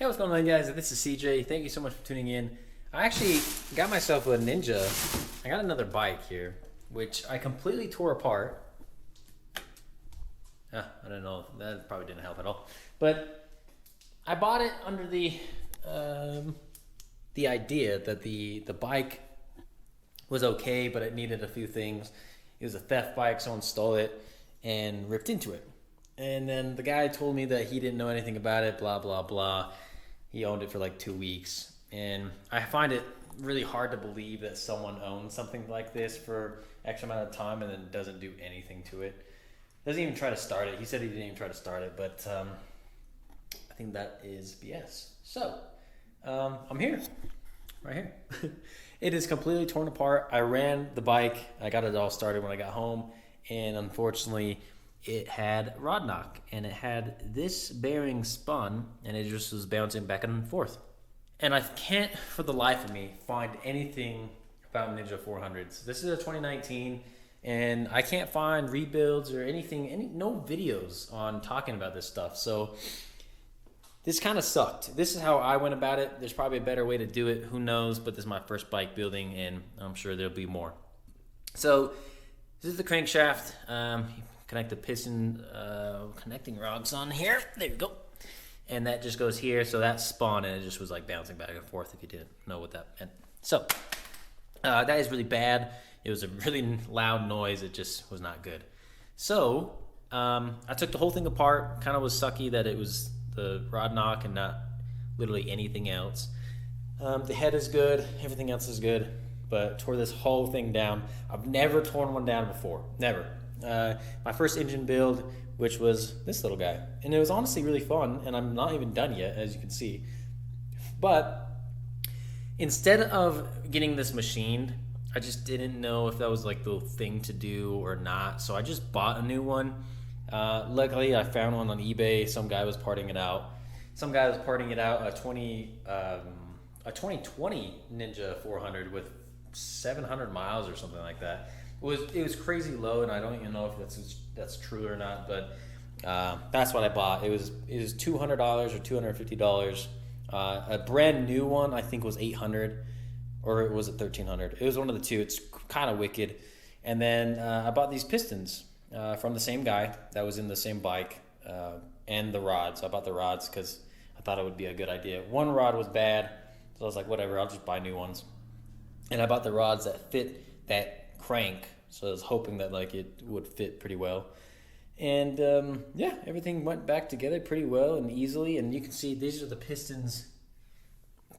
Hey, what's going on, guys? This is CJ. Thank you so much for tuning in. I actually got myself a Ninja. I got another bike here, which I completely tore apart. I don't know. That probably didn't help at all. But I bought it under the idea that the bike was okay, but it needed a few things. It was a theft bike. Someone stole it and ripped into it. And then the guy told me that he didn't know anything about it, blah, blah, blah. He owned it for like 2 weeks. And I find it really hard to believe that someone owns something like this for X amount of time and then doesn't do anything to it. Doesn't even try to start it. He said he didn't even try to start it, but I think that is BS. So, I'm here. Right here. It is completely torn apart. I ran the bike. I got it all started when I got home. And unfortunately, it had rod knock. And it had this bearing spun. And it just was bouncing back and forth. And I can't, for the life of me, find anything about Ninja 400s. This is a 2019. And I can't find rebuilds or anything, no videos on talking about this stuff. So this kind of sucked. This is how I went about it. There's probably a better way to do it. Who knows? But this is my first bike building, and I'm sure there'll be more. So this is the crankshaft. You connect the piston connecting rods on here. There you go. And that just goes here. So that spun, and it just was like bouncing back and forth if you didn't know what that meant. So that is really bad. It was a really loud noise. It just was not good. So I took the whole thing apart. Kind of was sucky that it was the rod knock and not literally anything else. The head is good. Everything else is good. But tore this whole thing down. I've never torn one down before. Never. My first engine build, which was this little guy. And it was honestly really fun. And I'm not even done yet, as you can see. But instead of getting this machined, I just didn't know if that was like the thing to do or not. So I just bought a new one. Luckily, I found one on eBay. Some guy was parting it out. A 2020 Ninja 400 with 700 miles or something like that. It was crazy low, and I don't even know if that's true or not. But that's what I bought. It was $200 or $250. A brand new one I think was $800, or was it $1,300? It was one of the two. It's kind of wicked. And then I bought these pistons. From the same guy that was in the same bike, and the rods. I bought the rods because I thought it would be a good idea. One rod was bad, so I was like, whatever, I'll just buy new ones. And I bought the rods that fit that crank, so I was hoping that like it would fit pretty well. And yeah, everything went back together pretty well and easily. And you can see these are the pistons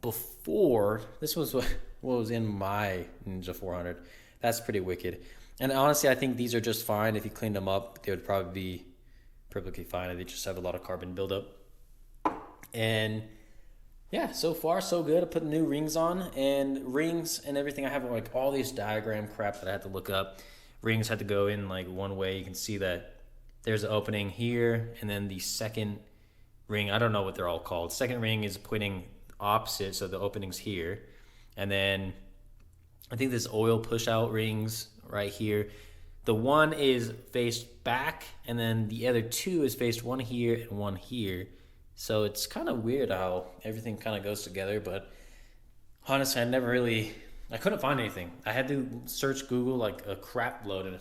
before. This was what was in my Ninja 400. That's pretty wicked. And honestly, I think these are just fine. If you cleaned them up, they would probably be perfectly fine. They just have a lot of carbon buildup. And yeah, so far so good. I put new rings on, and rings and everything. I have like all these diagram crap that I had to look up. Rings had to go in like one way. You can see that there's an opening here, and then the second ring, I don't know what they're all called. Second ring is pointing opposite, so the opening's here. And then I think this oil push out rings right here. The one is faced back, and then the other two is faced one here and one here. So it's kind of weird how everything kind of goes together, but honestly, I couldn't find anything. I had to search Google like a crap load, and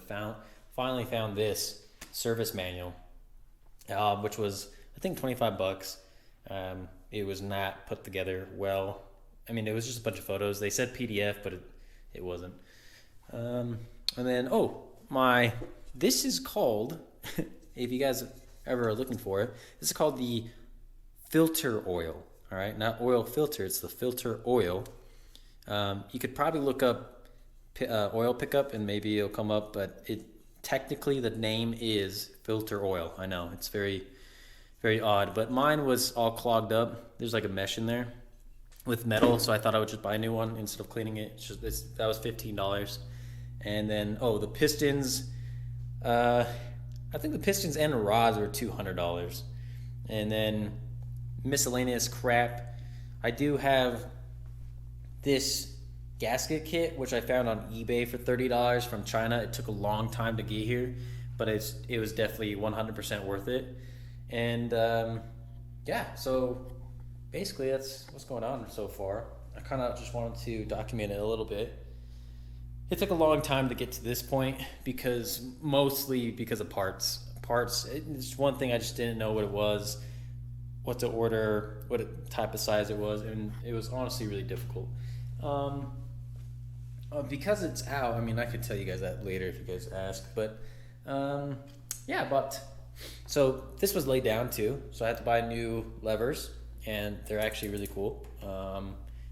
finally found this service manual, which was I think $25. It was not put together well. I mean, it was just a bunch of photos. They said PDF, but it wasn't. And then, this is called, if you guys ever are looking for it, this is called the filter oil. All right, not oil filter, it's the filter oil. You could probably look up oil pickup and maybe it'll come up, but technically the name is filter oil. I know, it's very, very odd, but mine was all clogged up. There's like a mesh in there with metal, so I thought I would just buy a new one instead of cleaning it. That was $15. And then, the pistons, I think the pistons and the rods were $200. And then miscellaneous crap. I do have this gasket kit, which I found on eBay for $30 from China. It took a long time to get here, but it was definitely 100% worth it. And yeah, so basically that's what's going on so far. I kind of just wanted to document it a little bit. It took a long time to get to this point mostly because of parts. It's one thing I just didn't know what it was, what to order, type of size it was, and it was honestly really difficult. Because it's out, I mean, I could tell you guys that later if you guys ask, but so this was laid down too, so I had to buy new levers, and they're actually really cool.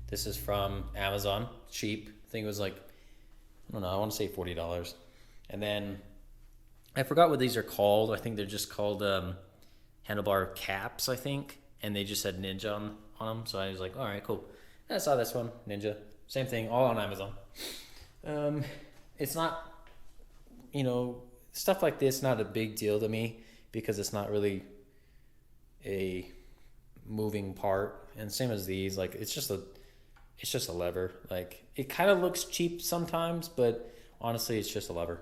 This is from Amazon, cheap. I think it was like, I don't know, I want to say $40. And then I forgot what these are called. I think they're just called Handlebar Caps, I think, and they just said Ninja on them. So I was like, all right, cool. And I saw this one, Ninja. Same thing, all on Amazon. It's not, stuff like this, not a big deal to me because it's not really a moving part. And same as these, like it's just a lever. Like it kind of looks cheap sometimes, but honestly, it's just a lever.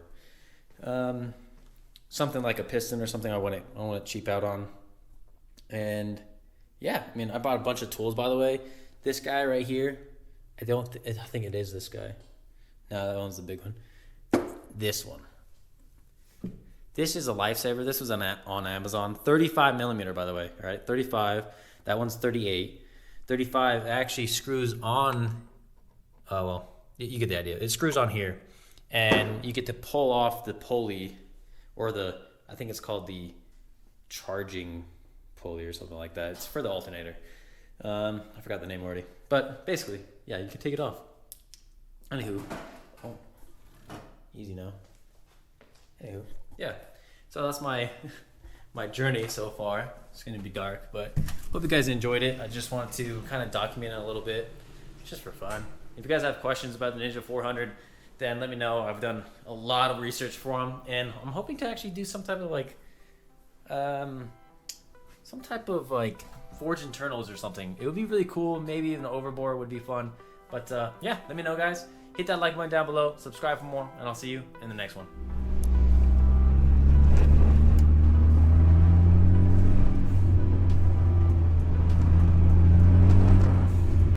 Something like a piston or something I want to cheap out on. And yeah, I mean, I bought a bunch of tools, by the way. This guy right here, I think it is this guy. No, that one's the big one. This one. This is a lifesaver. This was on Amazon. 35 millimeter, by the way. All right, 35. That one's 38. 35 actually screws on. Oh, well, you get the idea. It screws on here. And you get to pull off the pulley, or I think it's called the charging pulley or something like that. It's for the alternator. I forgot the name already. But basically, yeah, you can take it off. Anywho. Oh, easy now. Anywho, yeah. So that's my journey so far. It's going to be dark, but hope you guys enjoyed it. I just wanted to kind of document it a little bit, just for fun. If you guys have questions about the Ninja 400, then let me know. I've done a lot of research for them, and I'm hoping to actually do some type of forge internals or something. It would be really cool. Maybe even an overbore would be fun. But yeah, let me know, guys. Hit that like button down below, subscribe for more, and I'll see you in the next one.